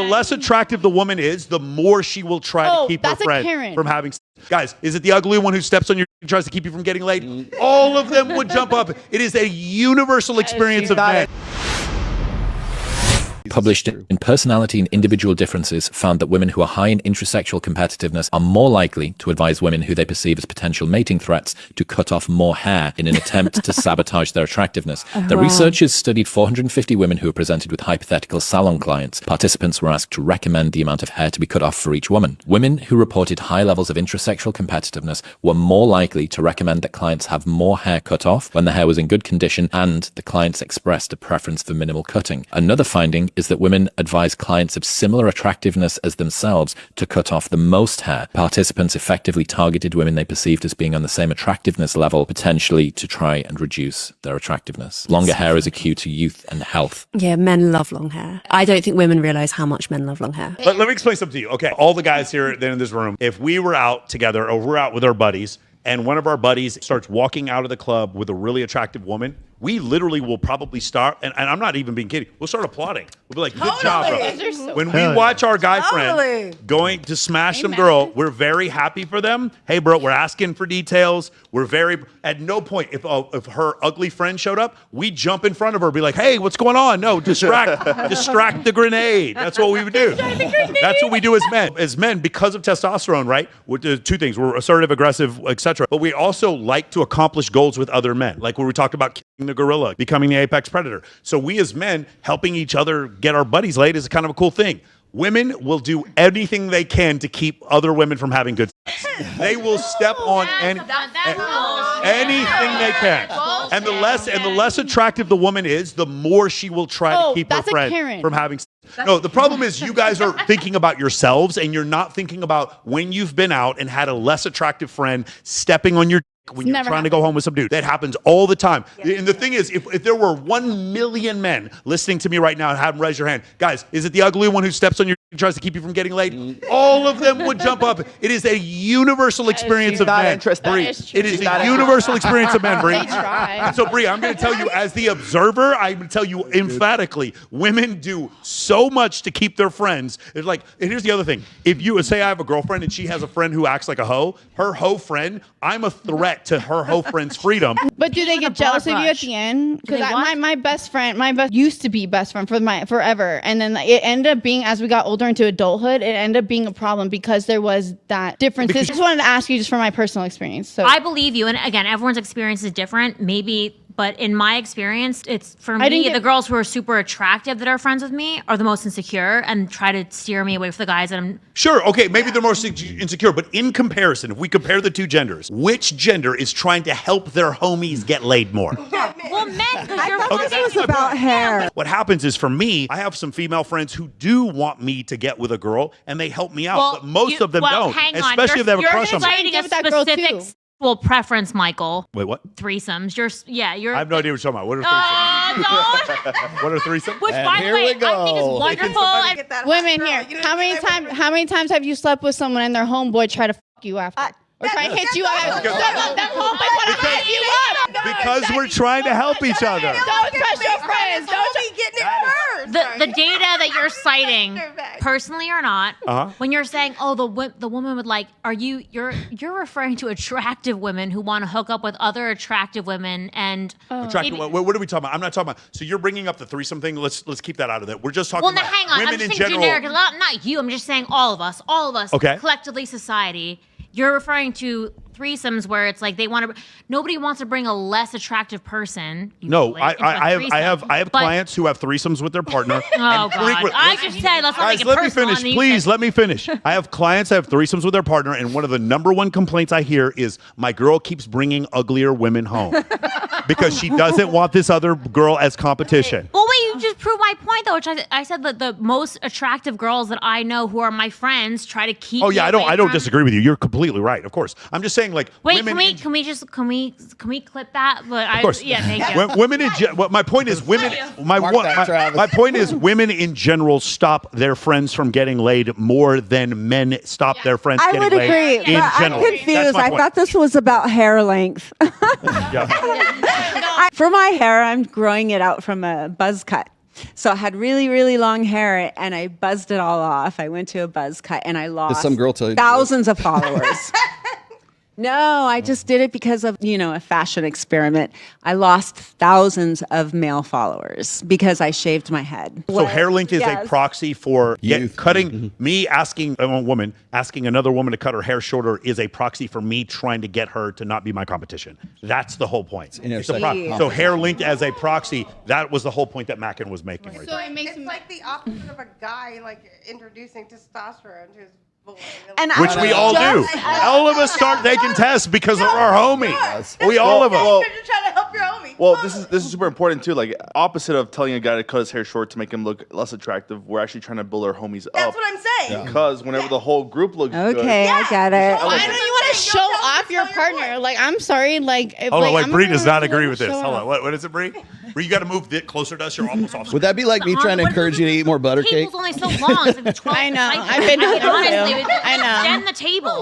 the less attractive the woman is, the more she will try to keep her friend from having sex. Guys, is it the ugly one who steps on your and tries to keep you from getting laid? All of them would jump up. It is a universal experience of men. Published in Personality and Individual Differences found that women who are high in intrasexual competitiveness are more likely to advise women who they perceive as potential mating threats to cut off more hair in an attempt to sabotage their attractiveness. The researchers studied 450 women who were presented with hypothetical salon clients. Participants were asked to recommend the amount of hair to be cut off for each woman. Women who reported high levels of intrasexual competitiveness were more likely to recommend that clients have more hair cut off when the hair was in good condition and the clients expressed a preference for minimal cutting. Another finding is that women advise clients of similar attractiveness as themselves to cut off the most hair. Participants effectively targeted women they perceived as being on the same attractiveness level, potentially to try and reduce their attractiveness. Longer hair is a cue to youth and health. Yeah, men love long hair. I don't think women realize how much men love long hair. Let me explain something to you. Okay, all the guys here in this room, if we were out together or we're out with our buddies and one of our buddies starts walking out of the club with a really attractive woman, we literally will probably start, and I'm not even being kidding, we'll start applauding. We'll be like, good job, bro. When we watch our guy friend going to smash some girl, we're very happy for them. Hey, bro, we're asking for details. We're very, at no point, if her ugly friend showed up, we jump in front of her, be like, hey, what's going on? No, distract the grenade. That's what we would do. That's what we do as men. As men, because of testosterone, right? Two things, we're assertive, aggressive, etc. But we also like to accomplish goals with other men. Like when we talked about killing the gorilla, becoming the apex predator. So we as men, helping each other get our buddies laid is kind of a cool thing. Women will do anything they can to keep other women from having good sex. They will step on anything they can. And the less attractive the woman is, the more she will try to keep her friend from having sex. No, the problem is you guys are thinking about yourselves and you're not thinking about when you've been out and had a less attractive friend stepping on your when you're trying to go home with some dude. That happens all the time. Yeah. And the thing is, if there were 1 million men listening to me right now and have them raise your hand, guys, is it the ugly one who steps on your and tries to keep you from getting laid? All of them would jump up. It is a universal experience of men. Bree, it is a universal experience of men, Bree. And so, Bree, I'm going to tell you, as the observer, I'm going to tell you emphatically, women do so much to keep their friends. It's like, and here's the other thing. If you say I have a girlfriend and she has a friend who acts like a hoe, her hoe friend, I'm a threat to her hoe friend's freedom. But do they get jealous of you at the end? Because my best friend, used to be best friend for forever, and then it ended up being, as we got older into adulthood, it ended up being a problem because there was that difference. I just wanted to ask you just from my personal experience. So I believe you, and again, everyone's experience is different. Maybe. But in my experience, it's for me, the girls who are super attractive that are friends with me are the most insecure and try to steer me away from the guys that I'm... Sure, okay, maybe they're more insecure, but in comparison, if we compare the two genders, which gender is trying to help their homies get laid more? Well, men, because you're... I thought this was about hair. What happens is, for me, I have some female friends who do want me to get with a girl, and they help me out, but most of them don't, especially if they have a crush on me. You're citing a specific... Well, preference, Michael. Wait, what? Threesomes. You're. I have no idea what you're talking about. What are threesomes? No. What are threesomes? Which, by the way, I think is wonderful. Women here, how many times have you slept with someone and their homeboy try to fuck you after? Or try to hit you up. That homeboy want to hit you up. Because we're trying to help each other. Don't trust your friends. Don't be getting it hurt. The data that you're citing, personally or not, when you're saying, oh, the woman would like, you're referring to attractive women who want to hook up with other attractive women and attractive. What are we talking about? I'm not talking about. So you're bringing up the threesome thing. Let's keep that out of it. We're just talking about hang on. women I'm just in saying general. Generic, not you. I'm just saying all of us, collectively society. You're referring to threesomes where it's like nobody wants to bring a less attractive person. No, I have clients who have threesomes with their partner. Oh God! I just said let's not make it personal. Let me finish, please. Let me finish. I have clients that have threesomes with their partner, and one of the number one complaints I hear is my girl keeps bringing uglier women home because she doesn't want this other girl as competition. Well, wait, you just proved my point though, which I said that the most attractive girls that I know who are my friends try to keep. Oh yeah, I don't disagree with you. You're completely right. Of course, I'm just saying like. Wait, can we clip that? But of course. Thank you. Women my point is women. My point is women in general stop their friends from getting laid more than men stop their friends getting laid. I would agree. In general. I'm confused. I thought this was about hair length. For my hair, I'm growing it out from a buzz cut. So I had really, really long hair, and I buzzed it all off. I went to a buzz cut, and I lost some girl tell you thousands of followers. No, I just did it because of, a fashion experiment. I lost thousands of male followers because I shaved my head. So hair length is a proxy for cutting. Mm-hmm. Me asking a woman, asking another woman to cut her hair shorter is a proxy for me trying to get her to not be my competition. That's the whole point. So hair length as a proxy, that was the whole point that Mackin was making. Right So it's like the opposite of a guy introducing testosterone to his boy. Which we all do. All of us start taking tests because of our homie. We all of us. You're trying to help your homie. Well, this is super important too. Like opposite of telling a guy to cut his hair short to make him look less attractive, we're actually trying to build our homies up. That's what I'm saying. Because whenever the whole group looks good. Okay, I get it. Why don't you want to show off your partner? Like, I'm sorry. Like, Hold on, wait. I'm Bree gonna does not really agree with this. show Hold off. on. What is it, Bree? Bree, you got to move closer to us. You're almost off. Would that be like me trying to encourage you to eat more butter cake? The table's only so long. It's like 12 I know. cycles. I've been honestly, I know. Extend the table.